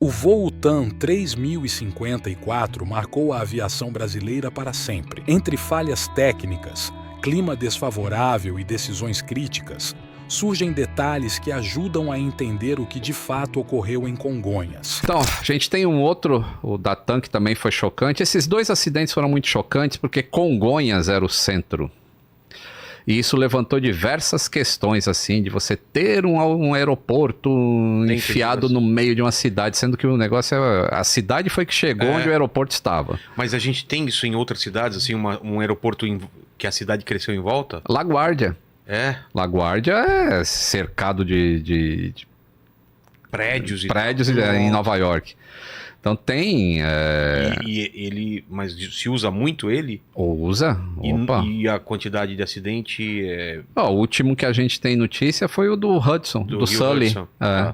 O voo TAM 3054 marcou a aviação brasileira para sempre. Entre falhas técnicas, clima desfavorável e decisões críticas, surgem detalhes que ajudam a entender o que de fato ocorreu em Congonhas. Então, a gente tem um outro, o da TAM, que também foi chocante. Esses dois acidentes foram muito chocantes porque Congonhas era o centro. E isso levantou diversas questões, assim, de você ter um aeroporto enfiado no meio de uma cidade, sendo que o negócio a cidade foi que chegou onde o aeroporto estava. Mas a gente tem isso em outras cidades, assim, um aeroporto que a cidade cresceu em volta? LaGuardia. É. LaGuardia é cercado de prédios em Nova York. Então tem... Mas se usa muito ele? Usa? Opa. E a quantidade de acidente o último que a gente tem notícia foi o do Hudson, do Sully,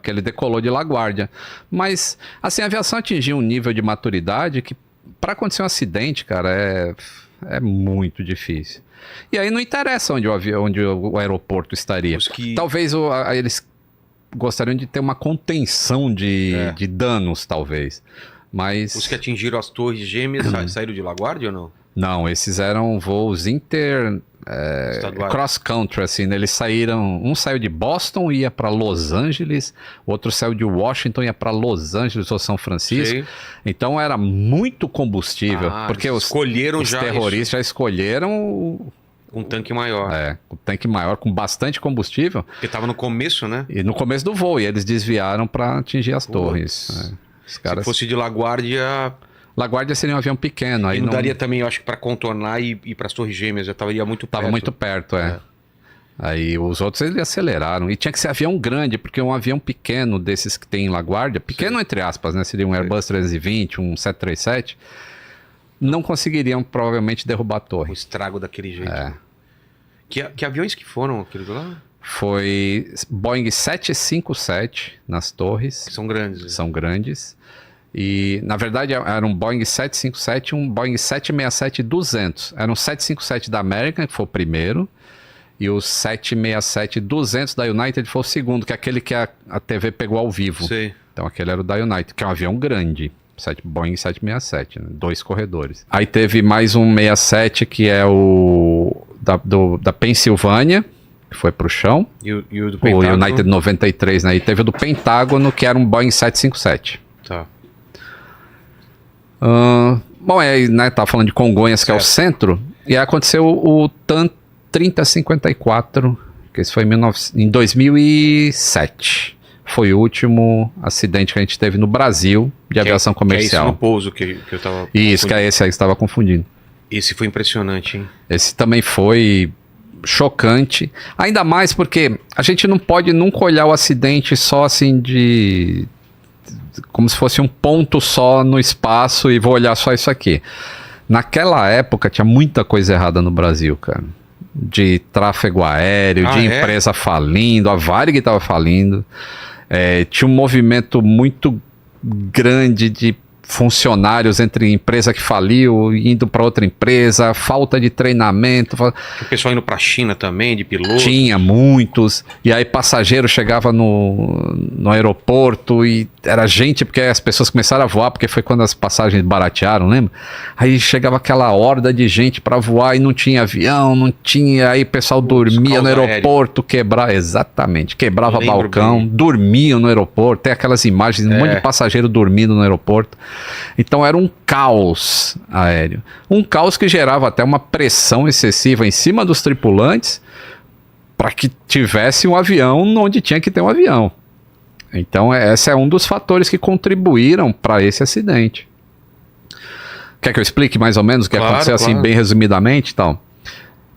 que ele decolou de LaGuardia. Mas, assim, a aviação atingiu um nível de maturidade que, para acontecer um acidente, cara, é muito difícil. E aí não interessa onde o aeroporto estaria. Talvez eles gostariam de ter uma contenção de danos, talvez. Mas... Os que atingiram as torres gêmeas saíram de LaGuardia ou não? Não, esses eram voos cross-country, assim, né? Eles saíram... Um saiu de Boston e ia para Los Angeles, o outro saiu de Washington e ia para Los Angeles ou São Francisco. Sei. Então era muito combustível, porque os terroristas já escolheram... Um tanque maior. Um tanque maior com bastante combustível. Porque estava no começo, né? E no começo do voo, e eles desviaram para atingir as torres. Se fosse de LaGuardia... LaGuardia seria um avião pequeno. Aí não daria também, eu acho que para contornar e ir para as torres gêmeas, já estaria muito perto. Estava muito perto, Aí os outros eles aceleraram. E tinha que ser avião grande, porque um avião pequeno desses que tem em LaGuardia, pequeno entre aspas, né? Seria um Airbus 320, um 737, não conseguiriam provavelmente derrubar a torre. O estrago daquele jeito. Que aviões que foram aqueles lá? Foi Boeing 757 nas torres. Que são grandes. Né? São grandes. E, na verdade, era um Boeing 757 e um Boeing 767-200. Era um 757 da American, que foi o primeiro, e o 767-200 da United foi o segundo, que é aquele que a TV pegou ao vivo. Sei. Então, aquele era o da United, que é um avião grande. Boeing 767, né? 2 corredores. Aí teve mais um 67, que é o da Pensilvânia, que foi pro chão. E o do Pentágono? O United 93, né? E teve o do Pentágono, que era um Boeing 757. Tá. Bom, né, tava falando de Congonhas, que é o centro, e aí aconteceu o TAM 3054, que esse foi em 2007. Foi o último acidente que a gente teve no Brasil de aviação comercial. Que é esse no pouso que eu tava... Isso, que é esse aí que você estava confundindo. Esse foi impressionante, hein? Esse também foi chocante. Ainda mais porque a gente não pode nunca olhar o acidente só assim como se fosse um ponto só no espaço e vou olhar só isso aqui. Naquela época tinha muita coisa errada no Brasil, cara. De tráfego aéreo, de empresa falindo, a Varig estava falindo. Tinha um movimento muito grande de funcionários entre empresa que faliu, indo para outra empresa, falta de treinamento. O pessoal indo para a China também, de piloto. Tinha muitos, e aí passageiro chegava no aeroporto e era gente, porque as pessoas começaram a voar, porque foi quando as passagens baratearam, lembra? Aí chegava aquela horda de gente para voar e não tinha avião, não tinha, aí o pessoal dormia no aeroporto, quebrava balcão, dormiam no aeroporto, tem aquelas imagens, um monte de passageiro dormindo no aeroporto. Então era um caos aéreo. Um caos que gerava até uma pressão excessiva em cima dos tripulantes para que tivesse um avião onde tinha que ter um avião. Então esse é um dos fatores que contribuíram para esse acidente. Quer que eu explique mais ou menos o que aconteceu assim bem resumidamente? Então,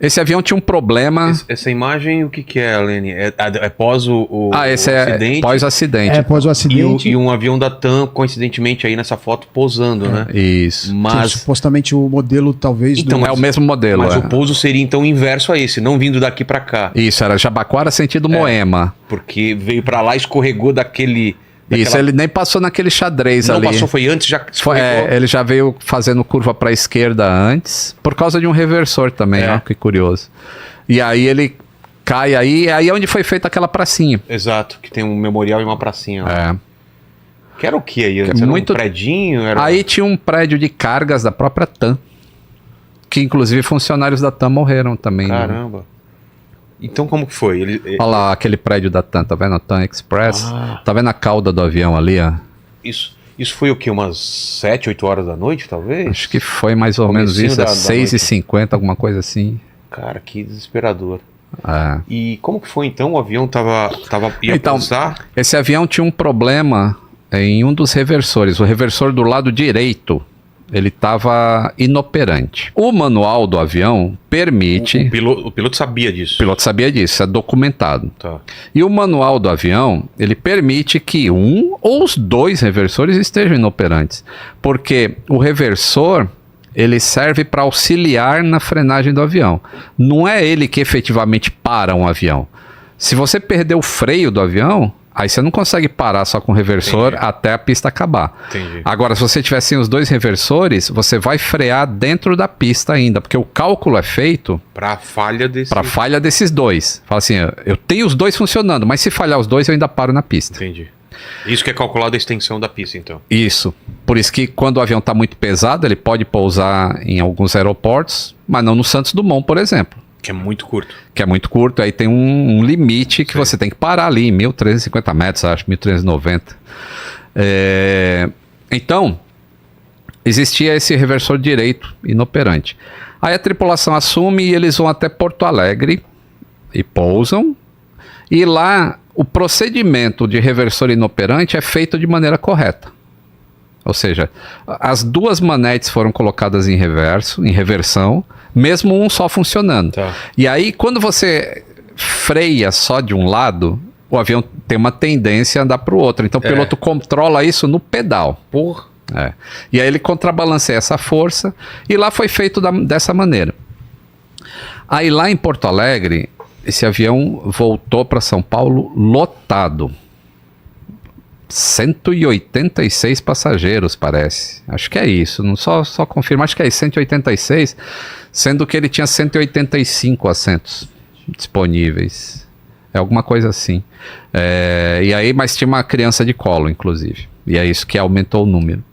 esse avião tinha um problema... Essa imagem, o que é, Lene? É pós o esse acidente? É pós-acidente. Pós o acidente. E um avião da TAM, coincidentemente, aí nessa foto, pousando, né? Isso. Mas supostamente o modelo, talvez... Então, é o mesmo modelo. Mas o pouso seria, então, inverso a esse, não vindo daqui para cá. Isso, era Jabaquara sentido Moema. Porque veio para lá, escorregou daquele... Isso, ele nem passou naquele xadrez ali. Não passou, foi antes, já escorregou. Ele já veio fazendo curva para a esquerda antes, por causa de um reversor também, ó, que curioso. E aí ele cai aí é onde foi feita aquela pracinha. Exato, que tem um memorial e uma pracinha lá. Que era o que aí? Que é Era muito- um predinho? Era... Aí tinha um prédio de cargas da própria TAM, que inclusive funcionários da TAM morreram também. Né? Caramba. Então como que foi? Olha lá aquele prédio da TAM, tá vendo? A TAM Express. Ah. Tá vendo a cauda do avião ali, ó? Isso foi o quê? Umas 7, 8 horas da noite, talvez? Acho que foi mais ou menos Comecinho isso, da 6h50, alguma coisa assim. Cara, que desesperador. É. E como que foi então? O avião ia Então, pousar? Esse avião tinha um problema em um dos reversores. O reversor do lado direito, ele estava inoperante. O manual do avião permite... O piloto sabia disso. O piloto sabia disso, é documentado. Tá. E o manual do avião, ele permite que um ou os dois reversores estejam inoperantes. Porque o reversor, ele serve para auxiliar na frenagem do avião. Não é ele que efetivamente para um avião. Se você perder o freio do avião, aí você não consegue parar só com o reversor Entendi. até a pista acabar. Entendi. Agora, se você tiver sem os dois reversores, você vai frear dentro da pista ainda, porque o cálculo é feito Pra falha desse... para falha desses dois. Fala assim, eu tenho os dois funcionando, mas se falhar os dois, eu ainda paro na pista. Entendi. Isso que é calculado a extensão da pista, então. Isso. Por isso que quando o avião está muito pesado, ele pode pousar em alguns aeroportos, mas não no Santos Dumont, por exemplo, Que é muito curto. que é muito curto. Aí tem um limite que você tem que parar ali, em 1.350 metros, acho, 1.390. Então, existia esse reversor direito inoperante. Aí a tripulação assume e eles vão até Porto Alegre e pousam. E lá, o procedimento de reversor inoperante é feito de maneira correta. Ou seja, as duas manetes foram colocadas em reversão, mesmo um só funcionando. Tá. E aí, quando você freia só de um lado, o avião tem uma tendência a andar para o outro. Então, o piloto controla isso no pedal. Porra. É. E aí ele contrabalanceia essa força, e lá foi feito dessa maneira. Aí lá em Porto Alegre, esse avião voltou para São Paulo lotado. 186 passageiros, parece. Acho que é isso, não só confirma, acho que é isso, 186, sendo que ele tinha 185 assentos disponíveis. É alguma coisa assim. E aí, mas tinha uma criança de colo, inclusive. E é isso que aumentou o número.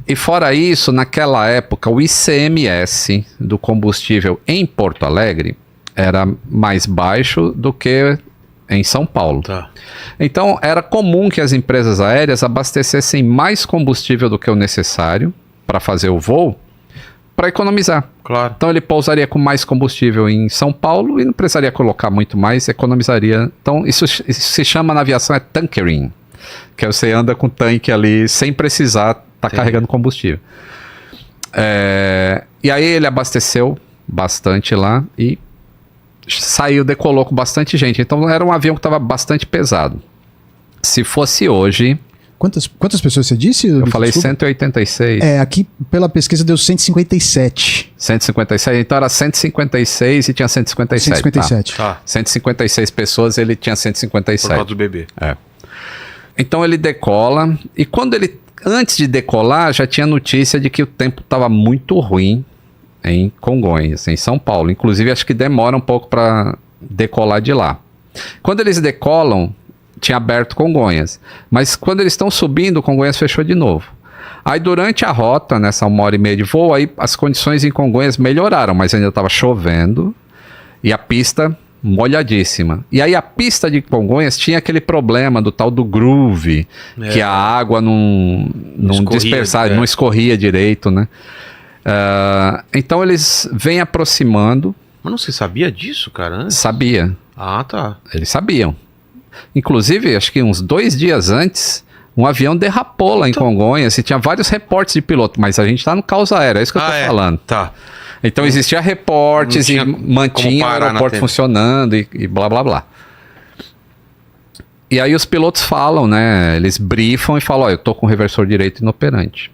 E fora isso, naquela época, o ICMS do combustível em Porto Alegre era mais baixo do que em São Paulo. Tá. Então, era comum que as empresas aéreas abastecessem mais combustível do que o necessário para fazer o voo, para economizar. Claro. Então, ele pousaria com mais combustível em São Paulo e não precisaria colocar muito mais, economizaria. Então, isso se chama na aviação tankering, que você anda com o tanque ali sem precisar estar carregando combustível. E aí ele abasteceu bastante lá e decolou com bastante gente. Então era um avião que estava bastante pesado. Se fosse hoje... Quantas pessoas você disse? Eu falei Desculpa. 186. Aqui pela pesquisa deu 157. 156, então era 156 e tinha 157. 157. Tá. 156 pessoas, ele tinha Por 157. causa do bebê. Então ele decola, e antes de decolar, já tinha notícia de que o tempo estava muito ruim em Congonhas, em São Paulo. Inclusive, acho que demora um pouco para decolar de lá. Quando eles decolam, tinha aberto Congonhas. Mas quando eles estão subindo, Congonhas fechou de novo. Aí, durante a rota, nessa 1h30 de voo, aí as condições em Congonhas melhoraram, mas ainda estava chovendo e a pista molhadíssima. E aí a pista de Congonhas tinha aquele problema do tal do groove, que a água não escorria, dispersava, não escorria direito, né? Então eles vêm aproximando. Mas não se sabia disso, cara? Antes? Sabia, Ah, tá. eles sabiam. Inclusive, acho que uns 2 dias antes, um avião derrapou lá em Congonhas e tinha vários reportes de piloto, mas a gente tá no caos aéreo, é isso que eu tô falando. Tá. Então existia reportes Não e tinha mantinha como o parar na aeroporto tela. funcionando e blá blá blá. E aí os pilotos falam, né? Eles brifam e falam, eu tô com o reversor direito inoperante.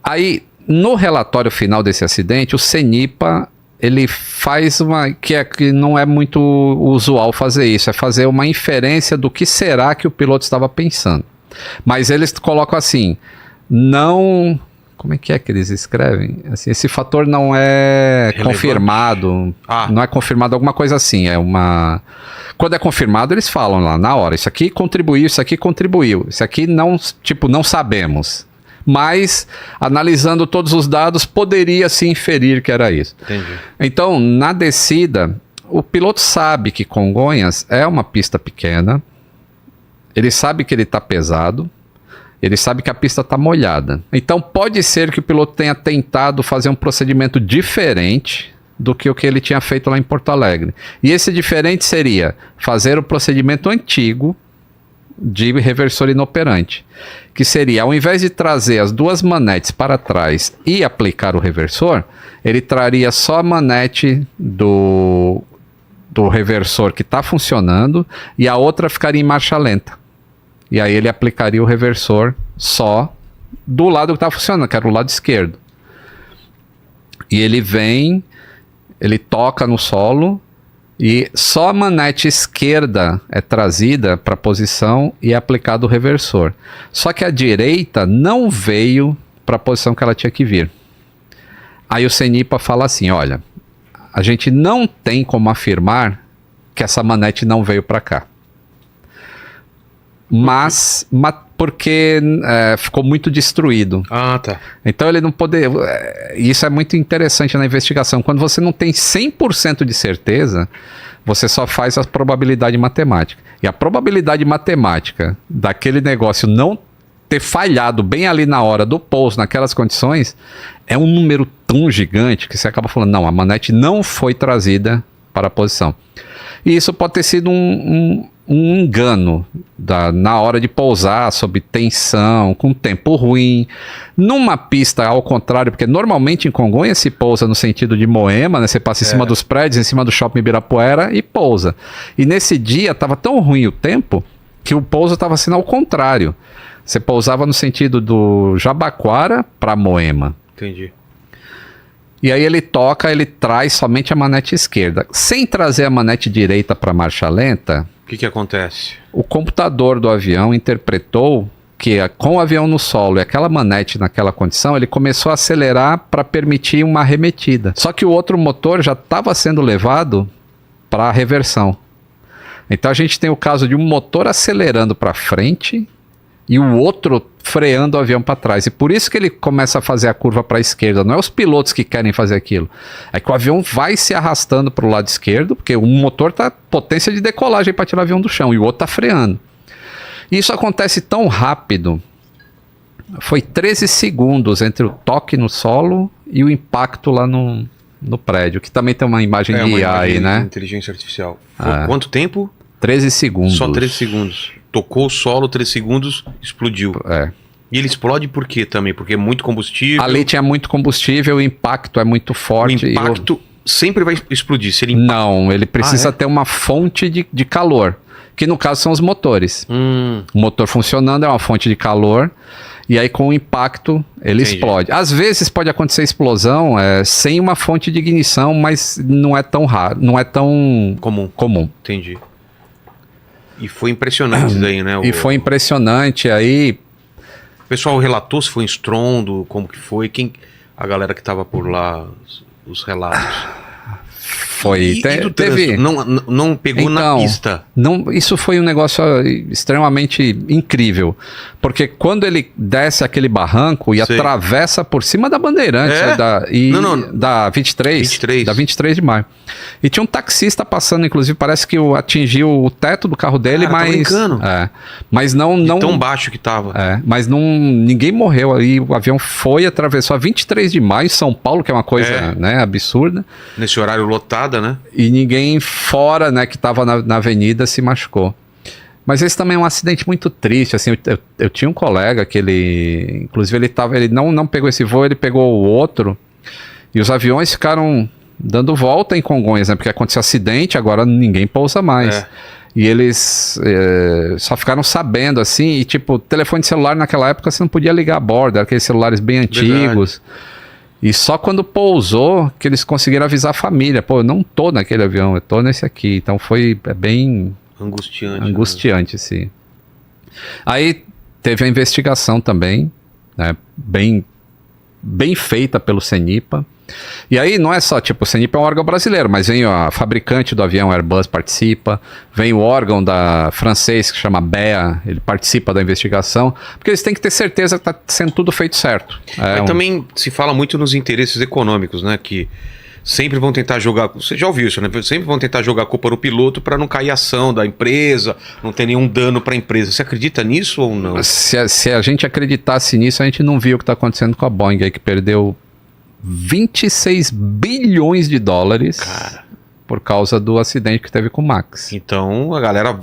Aí, no relatório final desse acidente, o CENIPA, ele faz que não é muito usual fazer isso, é fazer uma inferência do que será que o piloto estava pensando. Mas eles colocam assim, não Como é que eles escrevem? Assim, esse fator não é Relevante. Confirmado. Não é confirmado, alguma coisa assim. Quando é confirmado, eles falam lá na hora. Isso aqui contribuiu, isso aqui contribuiu. Isso aqui não sabemos. Mas, analisando todos os dados, poderia se inferir que era isso. Entendi. Então, na descida, o piloto sabe que Congonhas é uma pista pequena. Ele sabe que ele está pesado. Ele sabe que a pista está molhada. Então pode ser que o piloto tenha tentado fazer um procedimento diferente do que o que ele tinha feito lá em Porto Alegre. E esse diferente seria fazer o procedimento antigo de reversor inoperante. Que seria, ao invés de trazer as duas manetes para trás e aplicar o reversor, ele traria só a manete do reversor que está funcionando e a outra ficaria em marcha lenta. E aí ele aplicaria o reversor só do lado que estava funcionando, que era o lado esquerdo. E ele vem, ele toca no solo e só a manete esquerda é trazida para a posição e é aplicado o reversor. Só que a direita não veio para a posição que ela tinha que vir. Aí o CENIPA fala assim, olha, a gente não tem como afirmar que essa manete não veio para cá. Mas porque ficou muito destruído. Ah, tá. Então ele não poderia... Isso é muito interessante na investigação. Quando você não tem 100% de certeza, você só faz a probabilidade matemática. E a probabilidade matemática daquele negócio não ter falhado bem ali na hora do pouso, naquelas condições, é um número tão gigante que você acaba falando, não, a manete não foi trazida para a posição. E isso pode ter sido um engano na hora de pousar, sob tensão, com tempo ruim. Numa pista ao contrário, porque normalmente em Congonhas se pousa no sentido de Moema, né? Você passa em cima dos prédios, em cima do Shopping Ibirapuera e pousa. E nesse dia estava tão ruim o tempo que o pouso estava sendo ao contrário. Você pousava no sentido do Jabaquara para Moema. Entendi. E aí ele traz somente a manete esquerda. Sem trazer a manete direita para marcha lenta... O que acontece? O computador do avião interpretou que com o avião no solo e aquela manete naquela condição, ele começou a acelerar para permitir uma arremetida. Só que o outro motor já estava sendo levado para a reversão. Então a gente tem o caso de um motor acelerando para frente e o outro freando o avião para trás. E por isso que ele começa a fazer a curva para a esquerda. Não é os pilotos que querem fazer aquilo. É que o avião vai se arrastando para o lado esquerdo, porque um motor está potência de decolagem para tirar o avião do chão e o outro está freando. E isso acontece tão rápido. Foi 13 segundos entre o toque no solo e o impacto lá no prédio, que também tem uma imagem de IA aí, né? Inteligência artificial. Quanto tempo? 13 segundos. Só 13 segundos. Tocou o solo, 3 segundos, explodiu. E ele explode por quê também? Porque é muito combustível? Ali tinha muito combustível, o impacto é muito forte. O impacto sempre vai explodir? Se ele Não, ele precisa ter uma fonte de calor, que no caso são os motores. O motor funcionando é uma fonte de calor, e aí com o impacto ele explode. Às vezes pode acontecer explosão sem uma fonte de ignição, mas não é tão raro, não é tão comum. Entendi. E foi impressionante isso daí, né? E foi impressionante, aí... O pessoal relatou se foi um estrondo, como que foi, a galera que tava por lá, os relatos. Foi. E do trânsito? Não pegou na pista? Não, isso foi um negócio extremamente incrível. Porque quando ele desce aquele barranco e atravessa por cima da Bandeirante, da 23, da 23 de maio. E tinha um taxista passando, inclusive, parece que atingiu o teto do carro dele, mas... Tá brincando. Mas não tão baixo que tava. Mas ninguém morreu ali. O avião atravessou a 23 de maio, São Paulo, que é uma coisa absurda. Nesse horário lotado, né? E ninguém fora, né, que estava na avenida se machucou. Mas esse também é um acidente muito triste, assim, eu tinha um colega que inclusive ele não pegou esse voo, ele pegou o outro, e os aviões ficaram dando volta em Congonhas, né, porque aconteceu acidente, agora ninguém pousa mais. E eles só ficaram sabendo, assim, e tipo, telefone celular naquela época você não podia ligar a bordo, eram aqueles celulares bem antigos. E só quando pousou que eles conseguiram avisar a família. Pô, eu não tô naquele avião, eu tô nesse aqui. Então foi bem... Angustiante, né? Sim. Aí teve a investigação também, né? Bem bem feita pelo CENIPA. E aí não é só, tipo, o CENIPA é um órgão brasileiro, mas vem a fabricante do avião Airbus participa, vem o órgão francês que chama BEA, ele participa da investigação, porque eles têm que ter certeza que está sendo tudo feito certo. Também se fala muito nos interesses econômicos, né, que sempre vão tentar jogar, você já ouviu isso, né? Sempre vão tentar jogar a culpa no piloto para não cair a ação da empresa, não ter nenhum dano para a empresa. Você acredita nisso ou não? Se a gente acreditasse nisso, a gente não viu o que está acontecendo com a Boeing aí, que perdeu 26 bilhões de dólares por causa do acidente que teve com o Max. Então a galera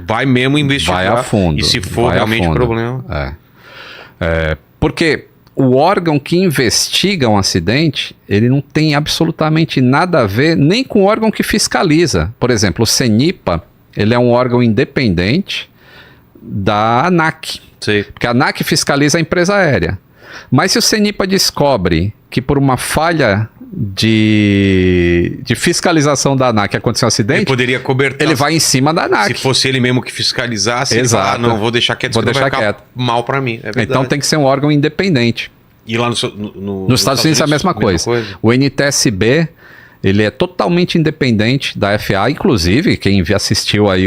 vai mesmo investigar. Vai a fundo. E se for realmente problema. Porque o órgão que investiga um acidente, ele não tem absolutamente nada a ver nem com o órgão que fiscaliza. Por exemplo, o CENIPA, ele é um órgão independente da ANAC. Sim. Porque a ANAC fiscaliza a empresa aérea. Mas se o CENIPA descobre que por uma falha de fiscalização da ANAC aconteceu um acidente, ele poderia cobertar. Ele vai em cima da ANAC. Se fosse ele mesmo que fiscalizasse, Exato. ele fala, não, vou deixar quieto, vai ficar mal para mim. É então tem que ser um órgão independente. E lá nos Estados Unidos é a mesma coisa. O NTSB, ele é totalmente independente da FAA, inclusive, quem assistiu aí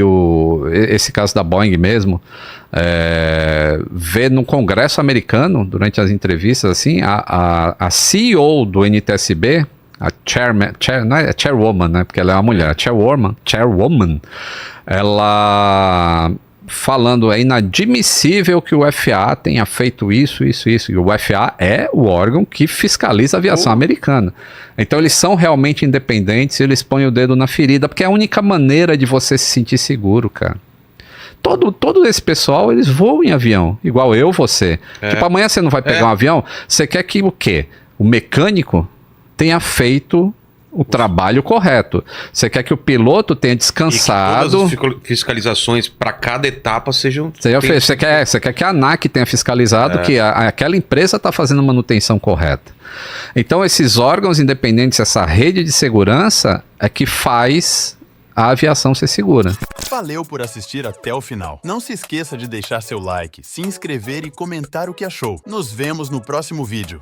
esse caso da Boeing mesmo, vê no Congresso americano, durante as entrevistas, assim, a CEO do NTSB, não é chairwoman, né, porque ela é uma mulher, a chairwoman, ela falando, é inadmissível que o FAA tenha feito isso. E o FAA é o órgão que fiscaliza a aviação americana. Então eles são realmente independentes e eles põem o dedo na ferida, porque é a única maneira de você se sentir seguro, cara. Todo esse pessoal, eles voam em avião, igual eu, você. Tipo, amanhã você não vai pegar um avião, você quer que o quê? O mecânico tenha feito o trabalho correto. Você quer que o piloto tenha descansado. E que todas as fiscalizações para cada etapa sejam. Você quer que a ANAC tenha fiscalizado que aquela empresa está fazendo manutenção correta. Então, esses órgãos independentes, essa rede de segurança, é que faz a aviação ser segura. Valeu por assistir até o final. Não se esqueça de deixar seu like, se inscrever e comentar o que achou. Nos vemos no próximo vídeo.